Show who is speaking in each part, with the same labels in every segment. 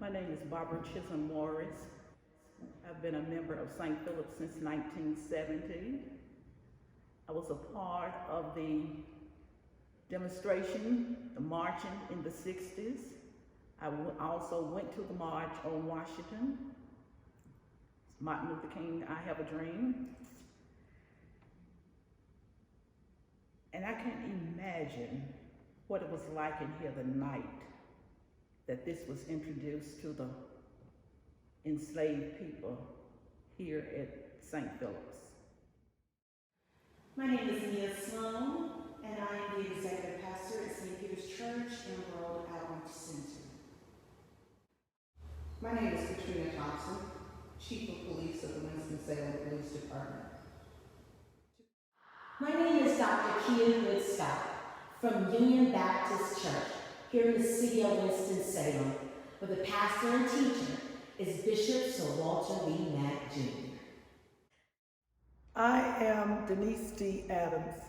Speaker 1: My name is Barbara Chisholm Morris. I've been a member of St. Philip since 1970. I was a part of the demonstration, the marching in the 60s. I also went to the march on Washington. Martin Luther King, I Have a Dream. And I can't imagine what it was like in here the night that this was introduced to the enslaved people here at St. Philip's.
Speaker 2: My name is Mia Sloan, and I am the executive pastor at St. Peter's Church and World Outreach Center.
Speaker 3: My name is Catrina Thompson, Chief of Police of the Winston-Salem Police Department.
Speaker 4: My name is Dr. Kia Woodstock from Union Baptist Church here in the city of Winston-Salem, where the pastor and teacher is Bishop Sir Walter Lee Mack Jr.
Speaker 5: I am Denise D. Adams.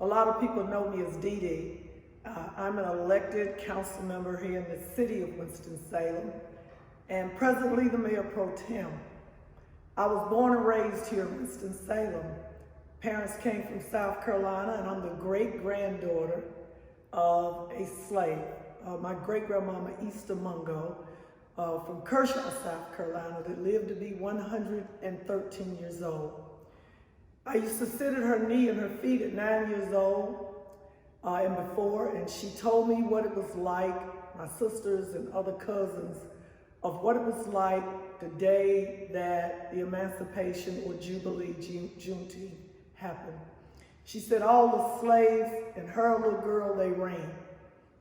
Speaker 5: A lot of people know me as Dee Dee. I'm an elected council member here in the city of Winston-Salem and presently the Mayor Pro Tem. I was born and raised here in Winston-Salem. Parents came from South Carolina, and I'm the great-granddaughter of a slave. My great-grandmama, Easter Mungo, from Kershaw, South Carolina, that lived to be 113 years old. I used to sit at her knee and her feet at 9 years old and before, and she told me what it was like, my sisters and other cousins, of what it was like the day that the Emancipation or Jubilee, Juneteenth, happened. She said all the slaves and her little girl, they ran.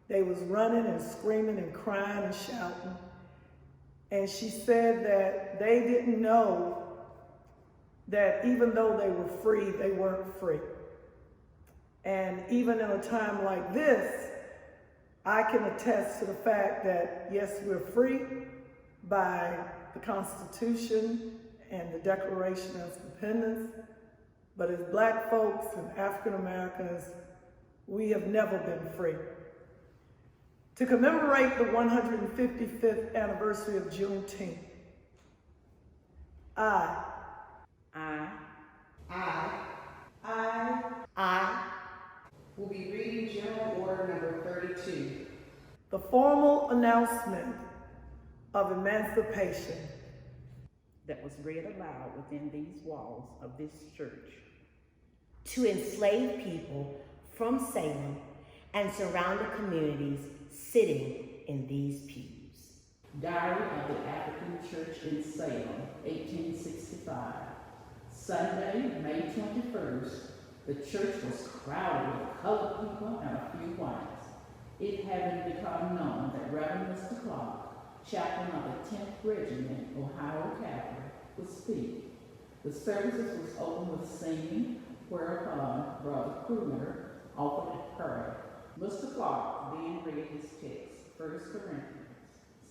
Speaker 5: They was running and screaming and crying and shouting. And she said that they didn't know that even though they were free, they weren't free. And even in a time like this, I can attest to the fact that yes, we're free by the Constitution and the Declaration of Independence, but as Black folks and African Americans, we have never been free. To commemorate the 155th anniversary of Juneteenth, I
Speaker 3: will be reading General Order number 32.
Speaker 5: The formal announcement of emancipation
Speaker 1: That was read aloud within these walls of this church.
Speaker 4: To enslaved people from Salem and surrounding communities sitting in these pews.
Speaker 1: Diary of the African Church in Salem, 1865. Sunday, May 21st, the church was crowded with colored people and a few whites. It having become known that Reverend Mr. Clark, chaplain of the 10th Regiment, Ohio Cavalry, would speak. The services was opened with singing, whereupon Brother Kruger offered a prayer. Mr. Clark then read his text, 1 Corinthians,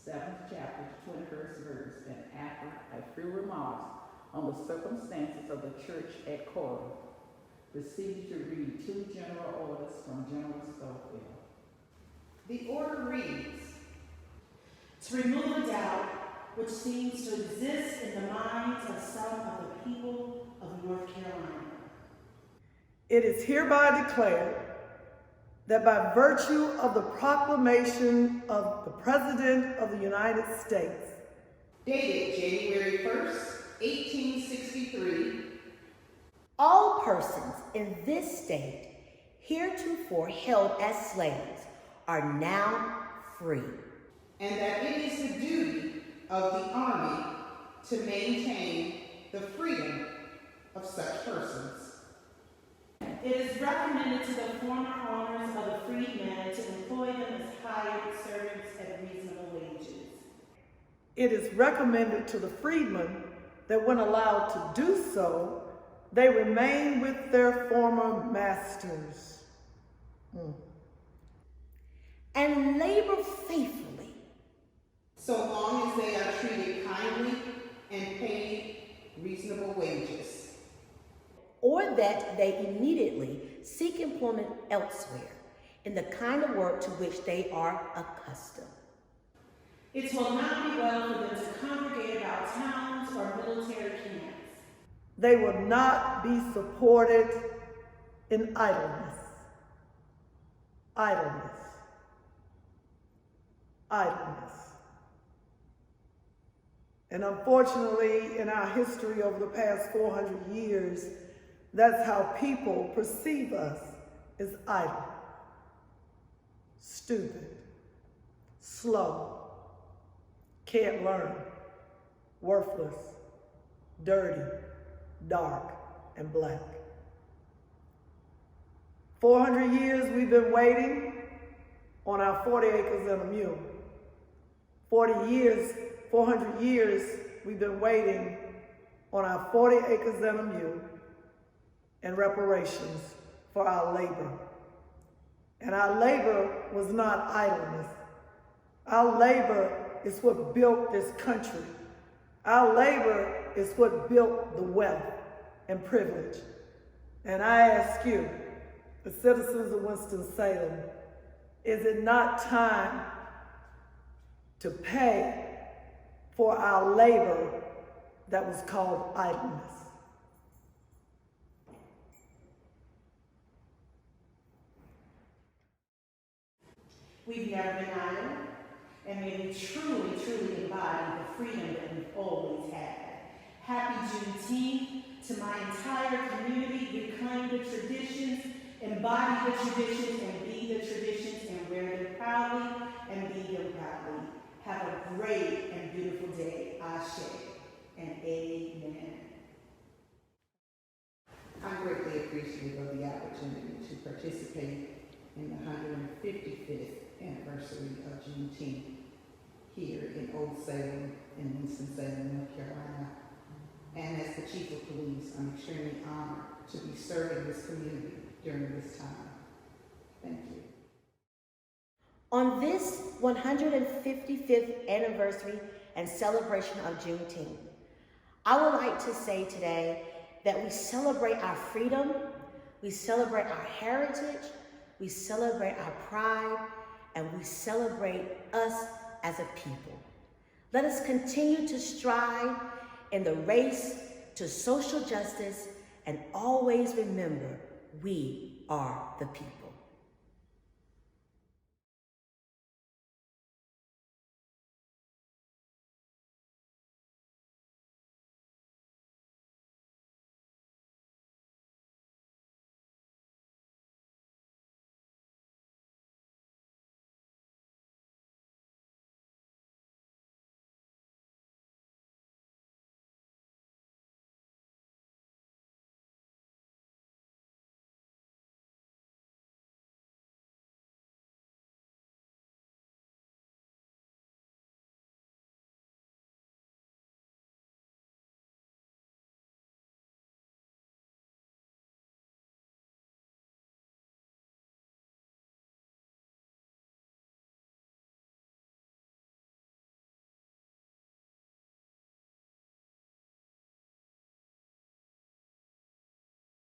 Speaker 1: 7th chapter, 21st verse, and after a few remarks on the circumstances of the church at Corinth, proceeded to read two general orders from General Schofield.
Speaker 3: The order reads,
Speaker 2: To remove a doubt which seems to exist in the minds of some of the people of North Carolina.
Speaker 5: It is hereby declared that by virtue of the proclamation of the President of the United States,
Speaker 3: dated January 1st, 1863,
Speaker 4: All persons in this state heretofore held as slaves are now free.
Speaker 3: and that it is the duty of the Army to maintain the freedom of such persons.
Speaker 2: It is recommended to the former owners of the freedmen to employ them as hired servants at reasonable wages.
Speaker 5: it is recommended to the freedmen that when allowed to do so, they remain with their former masters.
Speaker 4: And labor faithfully.
Speaker 3: So long as they are treated kindly and paid reasonable wages.
Speaker 4: Or that they immediately seek employment elsewhere in the kind of work to which they are accustomed.
Speaker 2: It will not be well for them to congregate about towns or military camps.
Speaker 5: They will not be supported in idleness. Idleness. Idleness. And unfortunately, in our history over the past 400 years, that's how people perceive us, as idle, stupid, slow, can't learn, worthless, dirty, dark, and black. 400 years we've been waiting on our 40 acres and a mule. 400 years we've been waiting on our 40 acres and a mule and reparations for our labor. And our labor was not idleness. Our labor is what built this country. Our labor is what built the wealth and privilege. And I ask you, the citizens of Winston-Salem, is it not time to pay for our labor that was called idleness?
Speaker 2: We've never been idle, and may we truly, truly embody the freedom that we've always had. Happy Juneteenth to my entire community. Reclaim the traditions, embody the traditions, and be the traditions, and wear them proudly, and be them proudly. Have a great and beautiful day. Ashe and amen.
Speaker 3: I'm greatly appreciative of the opportunity to participate in the 155th anniversary of Juneteenth here in Old Salem in Winston-Salem, North Carolina. And as the Chief of Police, I'm extremely honored to be serving this community during this time. Thank you.
Speaker 4: On this 155th anniversary and celebration of Juneteenth, I would like to say today that we celebrate our freedom, we celebrate our heritage, we celebrate our pride, and we celebrate us as a people. Let us continue to strive in the race to social justice and always remember we are the people.